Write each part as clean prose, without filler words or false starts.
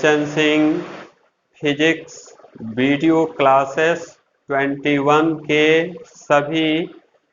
Bachchan Singh physics video classes 21 के सभी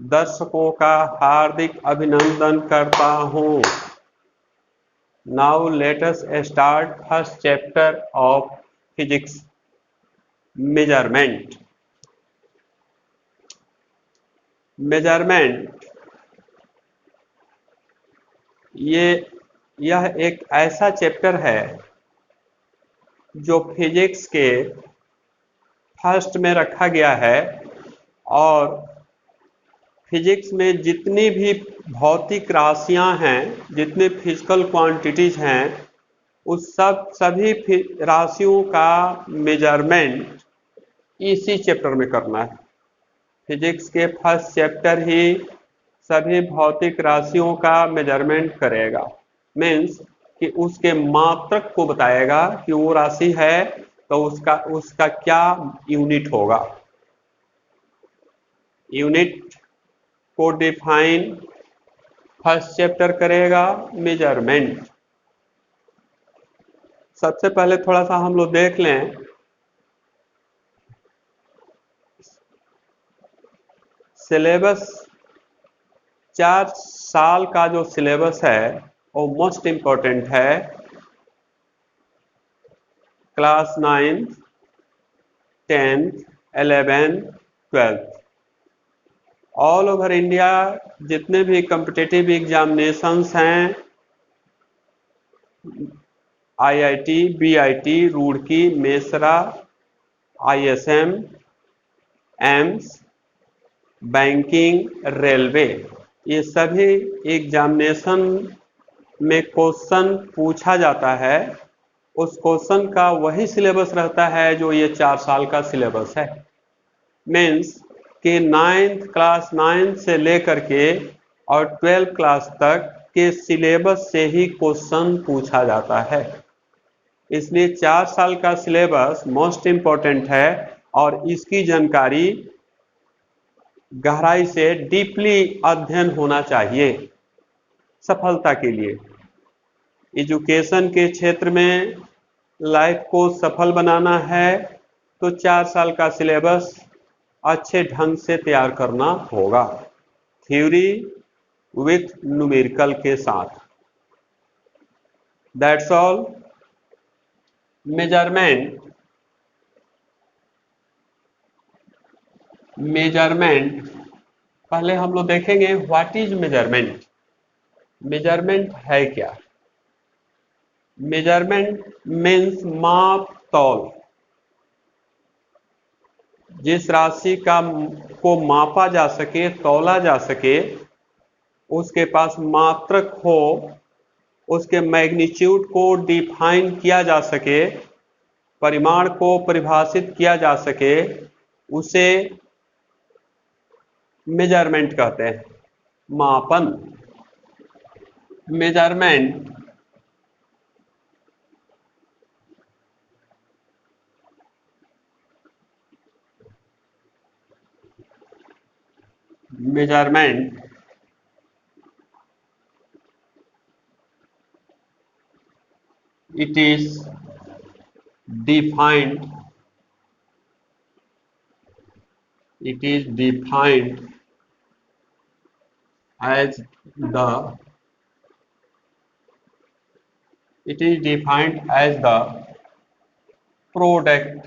दर्शकों का हार्दिक अभिनंदन करता हूँ। Now let us start first chapter of physics, measurement. Measurement यह एक ऐसा चैप्टर है जो फिजिक्स के फर्स्ट में रखा गया है और फिजिक्स में जितनी भी भौतिक राशियां हैं, जितने फिजिकल क्वांटिटीज हैं, उस सभी राशियों का मेजरमेंट इसी चैप्टर में करना है। फिजिक्स के फर्स्ट चैप्टर ही सभी भौतिक राशियों का मेजरमेंट करेगा, मीन्स कि उसके मात्रक को बताएगा कि वो राशि है तो उसका क्या यूनिट होगा। यूनिट को डिफाइन फर्स्ट चैप्टर करेगा मेजरमेंट। सबसे पहले थोड़ा सा हम लोग देख लें सिलेबस। 4 साल का जो सिलेबस है वो मोस्ट इम्पोर्टेंट है। Class 9, 10th, 11th, 12th all over India जितने भी कॉम्पिटिटिव एग्जामिनेशंस हैं, IIT, BIT, Roorkee, Mesra, ISM, AIIMS, banking, railway, ये सभी एग्जामिनेशन में क्वेश्चन पूछा जाता है। उस क्वेश्चन का वही सिलेबस रहता है जो ये 4 साल का सिलेबस है। मीन्स कि 9th क्लास 9 से लेकर के और 12th क्लास तक के सिलेबस से ही क्वेश्चन पूछा जाता है। इसलिए 4 साल का सिलेबस मोस्ट इम्पोर्टेंट है और इसकी जानकारी गहराई से डीपली अध्ययन होना चाहिए सफलता के लिए। एजुकेशन के क्षेत्र में लाइफ को सफल बनाना है तो 4 साल का सिलेबस अच्छे ढंग से तैयार करना होगा, थ्योरी विथ न्यूमेरिकल के साथ। That's all. मेजरमेंट पहले हम लोग देखेंगे व्हाट इज मेजरमेंट। मेजरमेंट है क्या? मेजरमेंट मीन्स माप तौल। जिस राशि को मापा जा सके, तौला जा सके, उसके पास मात्रक हो, उसके मैग्नीट्यूड को डिफाइन किया जा सके, परिमाण को परिभाषित किया जा सके, उसे मेजरमेंट कहते हैं, मापन। Measurement it is defined as the product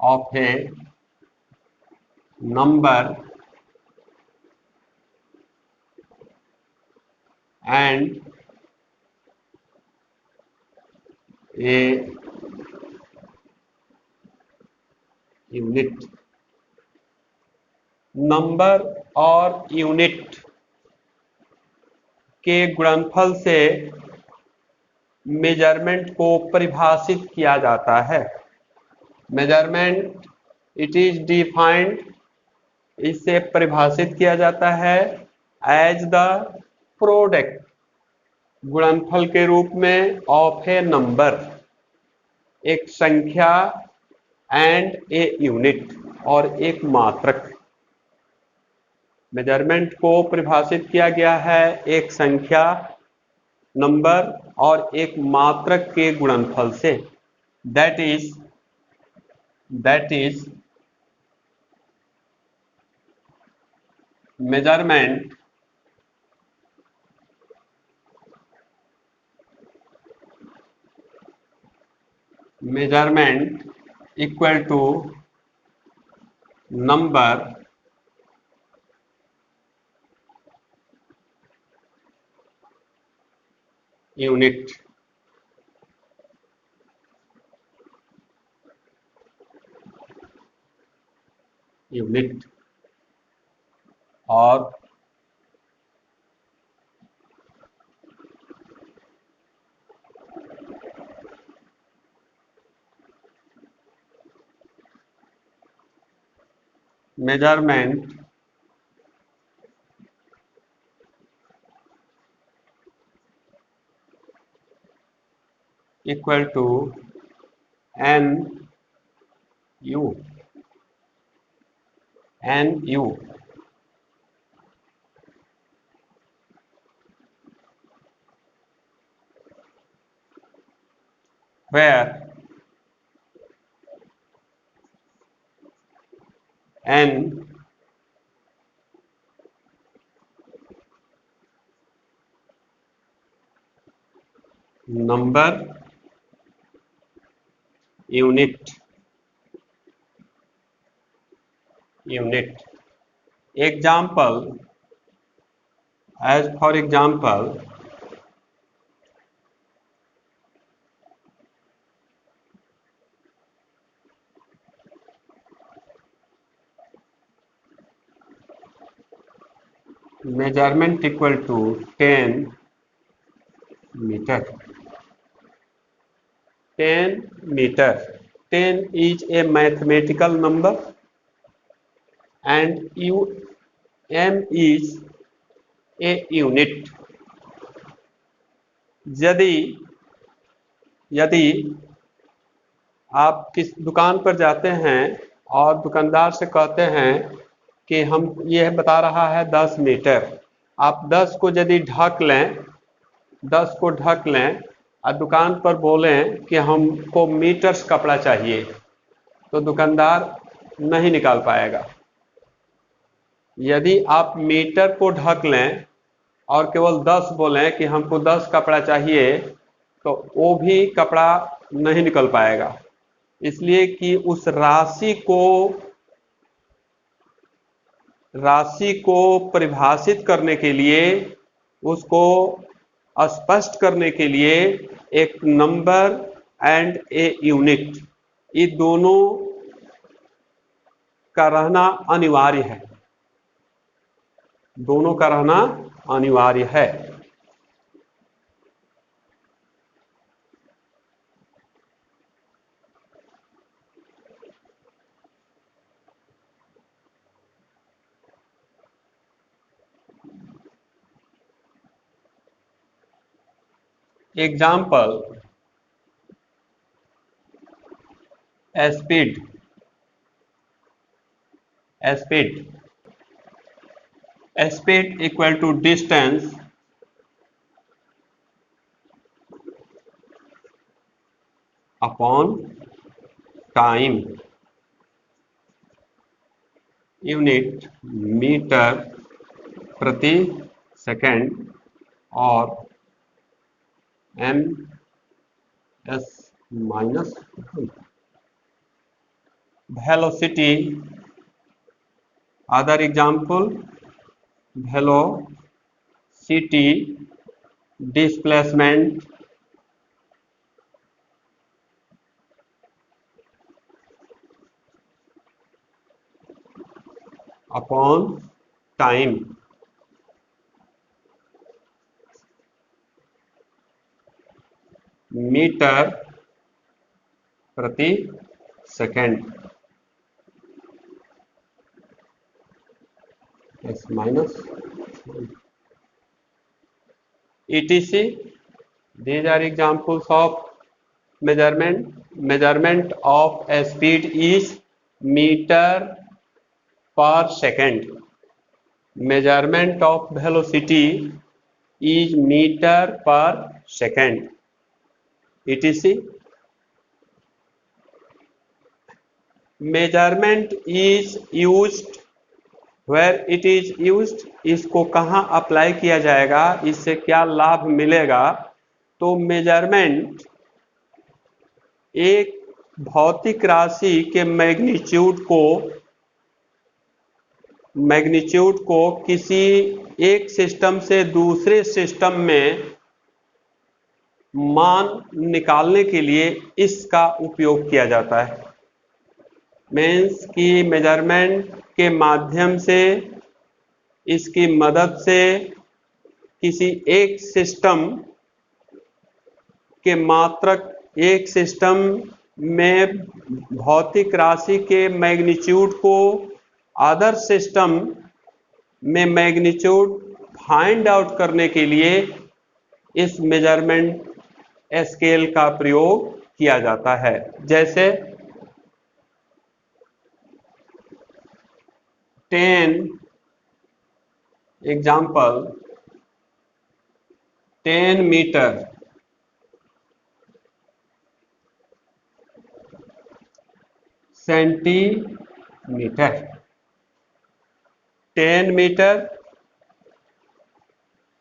of a number and a unit. Number और यूनिट के गुणनफल से मेजरमेंट को परिभाषित किया जाता है। मेजरमेंट इट इज डिफाइंड, इससे परिभाषित किया जाता है एज द प्रोडक्ट, गुणनफल के रूप में, ऑफ ए नंबर, एक संख्या, एंड ए यूनिट, और एक मात्रक। मेजरमेंट को परिभाषित किया गया है एक संख्या, नंबर और एक मात्रक के गुणनफल से। That is measurement equal to number unit. और measurement equal to NU where N number unit। Example, as for example, measurement equal to 10 meter। 10 meter. 10 is a mathematical number and M is a unit। यदि आप किस दुकान पर जाते हैं और दुकानदार से कहते हैं कि हम यह बता रहा है 10 मीटर, आप 10 को यदि ढक लें और दुकान पर बोलें कि हमको मीटर्स कपड़ा चाहिए, तो दुकानदार नहीं निकाल पाएगा। यदि आप मीटर को ढक लें और केवल 10 बोलें कि हमको 10 कपड़ा चाहिए, तो वो भी कपड़ा नहीं निकल पाएगा, इसलिए कि उस राशि को परिभाषित करने के लिए, उसको स्पष्ट करने के लिए एक नंबर एंड ए यूनिट, ये दोनों का रहना अनिवार्य है। Example, speed equal to distance upon time। Unit metre प्रति सेकंड और ms minus velocity। Other example, velocity displacement upon time। Metre प्रति second s minus etc। These are examples of measurement। Measurement of a speed is meter per second। measurement of velocity is meter per second, etc. Measurement is used where it is used, इसको कहाँ apply किया जाएगा, इससे क्या लाभ मिलेगा। तो measurement एक भौतिक राशि के मैग्नीट्यूड को किसी एक सिस्टम से दूसरे सिस्टम में मान निकालने के लिए इसका उपयोग किया जाता है। मीन्स की मेजरमेंट के माध्यम से, इसकी मदद से किसी एक सिस्टम के मात्रक, एक सिस्टम में भौतिक राशि के मैग्नीट्यूड को अदर सिस्टम में मैग्नीट्यूड फाइंड आउट करने के लिए इस मेजरमेंट स्केल का प्रयोग किया जाता है। जैसे 10 example, 10 metre, centimetre, 10 metre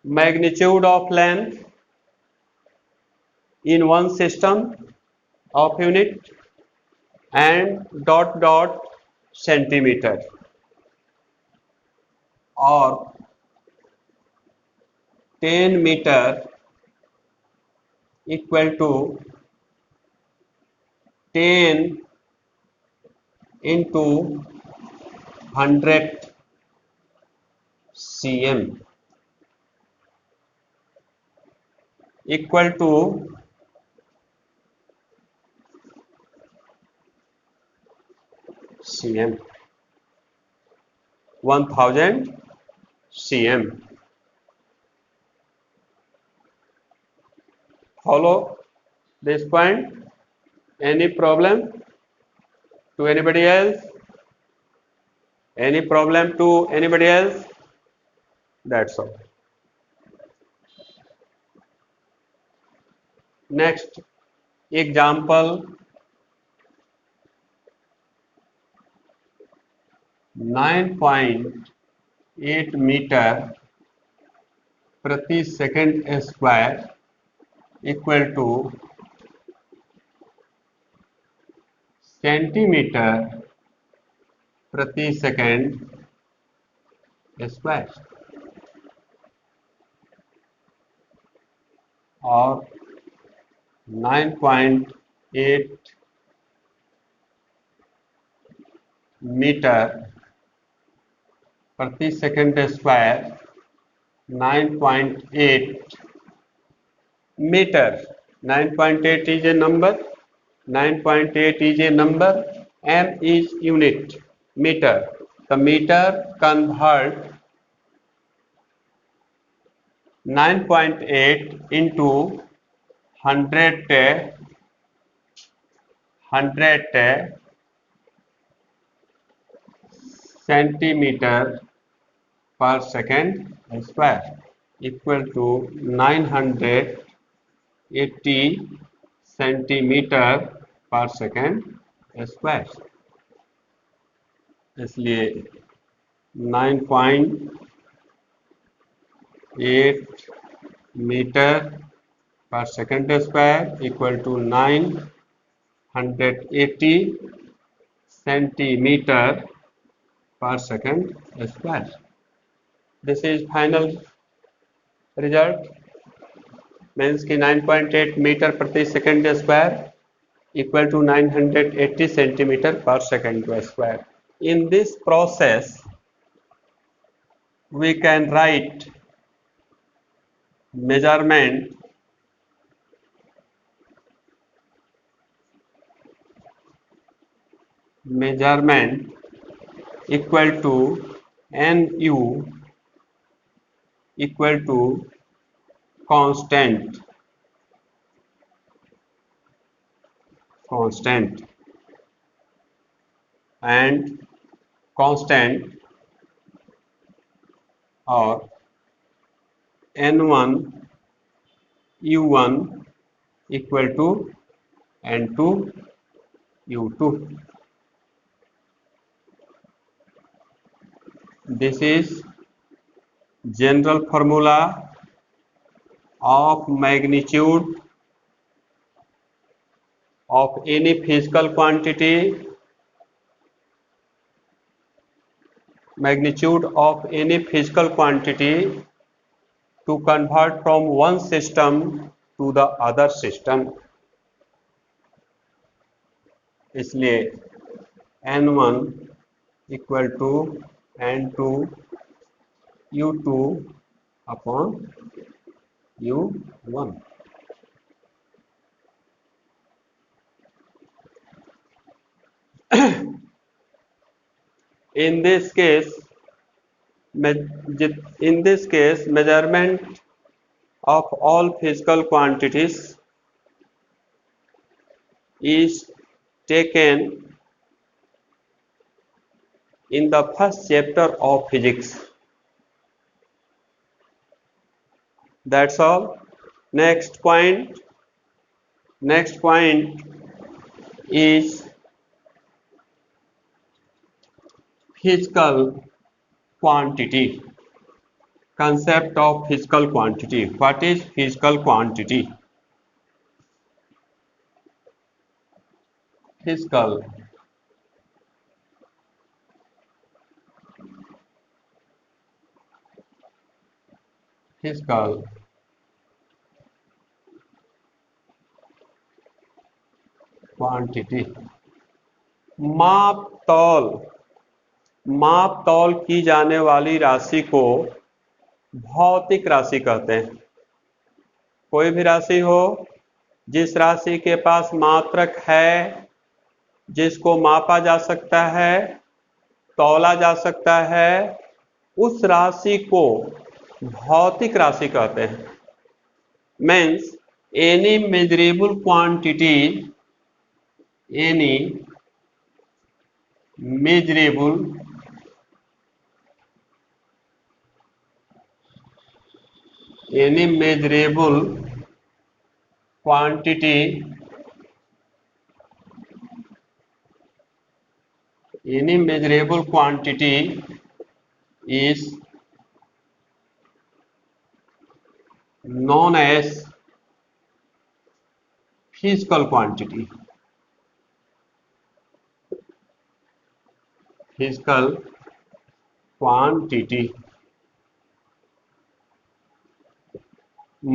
magnitude of length in one system of unit and dot dot centimeter, और 10 metre equal to 10 into 100 cm equal to 1000 cm. Follow this point? Any problem to anybody else? Any problem to anybody else? That's all. Next example, 9.8 metre प्रति second square equal two centimetre प्रति second square, और 9.8 metre प्रति second square, 9.8 meter, 9.8 is a number, 9.8 is a number, m is unit, meter. The meter convert 9.8 into 100 centimeter per second square equal to 980 centimetre पर second square. इसलिए 9.8 metre पर second square equal to 980 centimetre per second square. This is final result. Means कि 9.8 metre प्रति second square equal to 980 centimeter per second square. In this process, we can write measurement equal to nu equal to constant and constant और N1 U1 equal to N2 U2. This is general formula of magnitude of any physical quantity, to convert from one system to the other system. इसलिए N1 equal to N2 U2 upon U1. In this case, measurement of all physical quantities is taken in the first chapter of physics. That's all. Next point is physical quantity. Concept of physical quantity. What is physical quantity? Physical quantity माप तौल की जाने वाली राशि को भौतिक राशि कहते हैं। कोई भी राशि हो, जिस राशि के पास मात्रक है, जिसको मापा जा सकता है, तौला जा सकता है, उस राशि को भौतिक राशि कहते हैं। Means any measurable quantity is known as physical quantity.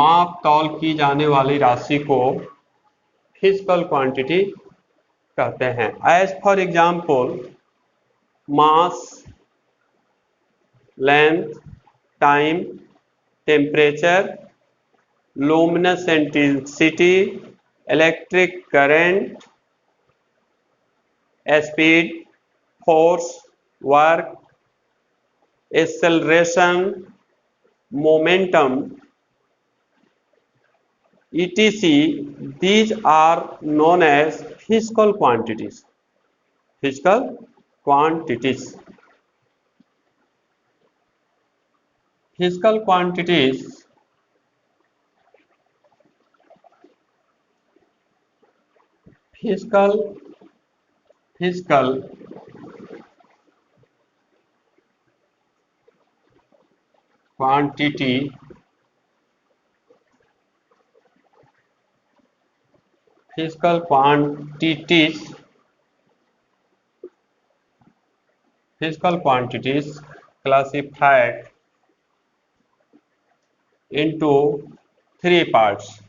माप तौल की जाने वाली राशि को फिजिकल क्वांटिटी कहते हैं। As for example, mass, length, time, temperature, luminous intensity, electric current, speed, force, work, acceleration, momentum, etc. These are known as physical quantities. Physical quantities. Physical quantities quantity physical quantities classified into three parts.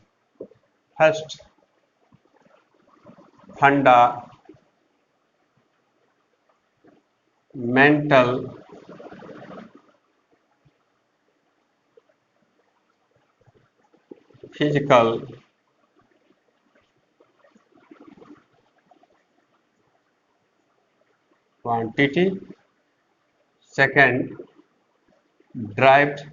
First, fundamental, physical, quantity. Second, derived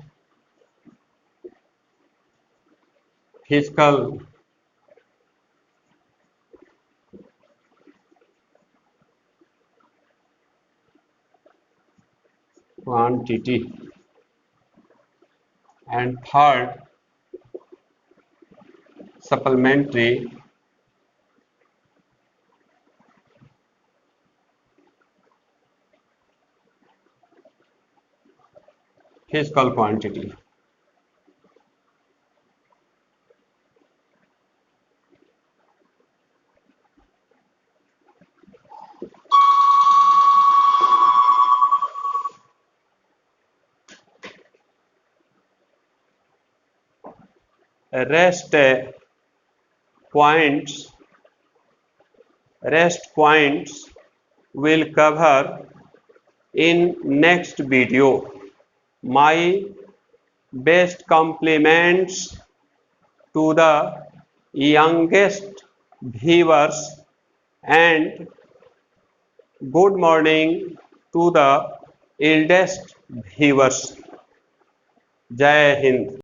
physical quantity. and third supplementary physical quantity. Rest points will cover in next video. My best compliments to the youngest viewers and good morning to the eldest viewers. जय हिंद।